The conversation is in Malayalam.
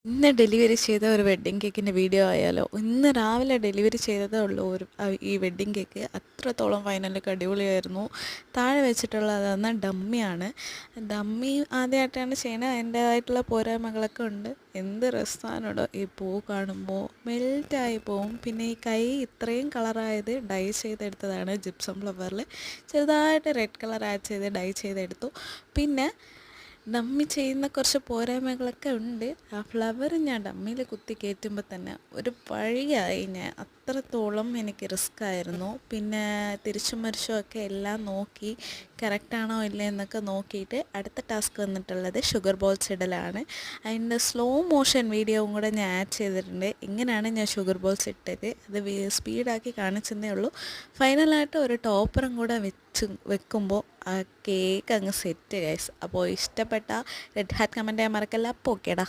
ഇന്ന് ഡെലിവറി ചെയ്ത ഒരു വെഡ്ഡിങ് കേക്കിൻ്റെ വീഡിയോ ആയാലോ. ഇന്ന് രാവിലെ ഡെലിവറി ചെയ്തതേ ഉള്ളൂ ഈ വെഡ്ഡിങ് കേക്ക്. അത്രത്തോളം ഫൈനലൊക്കെ അടിപൊളിയായിരുന്നു. താഴെ വെച്ചിട്ടുള്ളതെന്ന് ഡമ്മിയാണ്. ഡമ്മി ആദ്യമായിട്ടാണ് ചെയ്യണത്. അതിൻ്റേതായിട്ടുള്ള പോരായ്മകളൊക്കെ ഉണ്ട്. എന്ത് രസമാണോ ഈ പൂ കാണുമ്പോൾ, മെൽറ്റായി പോവും. പിന്നെ ഈ കൈ ഇത്രയും കളറായത് ഡൈ ചെയ്തെടുത്തതാണ്. ജിപ്സം ഫ്ലവറിൽ ചെറുതായിട്ട് റെഡ് കളർ ആഡ് ചെയ്ത് ഡൈ ചെയ്തെടുത്തു. പിന്നെ ഡമ്മി ചെയ്യുന്ന കുറച്ച് പോരായ്മകളൊക്കെ ഉണ്ട്. ആ ഫ്ലവർ ഞാൻ ഡമ്മിയിൽ കുത്തി കയറ്റുമ്പോൾ തന്നെ ഒരു വഴിയായി. ഞാൻ അത്രത്തോളം എനിക്ക് റിസ്ക് ആയിരുന്നു. പിന്നെ തിരിച്ചും മറിച്ചും ഒക്കെ എല്ലാം നോക്കി കറക്റ്റാണോ ഇല്ലേ എന്നൊക്കെ നോക്കിയിട്ട് അടുത്ത ടാസ്ക് വന്നിട്ടുള്ളത് ഷുഗർ ബോൾസ് ഇടലാണ്. അതിൻ്റെ സ്ലോ മോഷൻ വീഡിയോയും കൂടെ ഞാൻ ആഡ് ചെയ്തിട്ടുണ്ട്. ഇങ്ങനെയാണ് ഞാൻ ഷുഗർ ബോൾസ് ഇട്ടത്. അത് സ്പീഡാക്കി കാണിച്ചതേ ഉള്ളൂ. ഫൈനലായിട്ട് ഒരു ടോപ്പറും കൂടെ വെക്കുമ്പോൾ ആ കേക്ക് അങ്ങ് സെറ്റ് ഗൈസ്. അപ്പോൾ ഇഷ്ടപ്പെട്ട റെഡ് ഹാറ്റ് കമൻറ്റ് ചെയ്യാൻ മറക്കല്ല. അപ്പോൾ ഓക്കേടാ.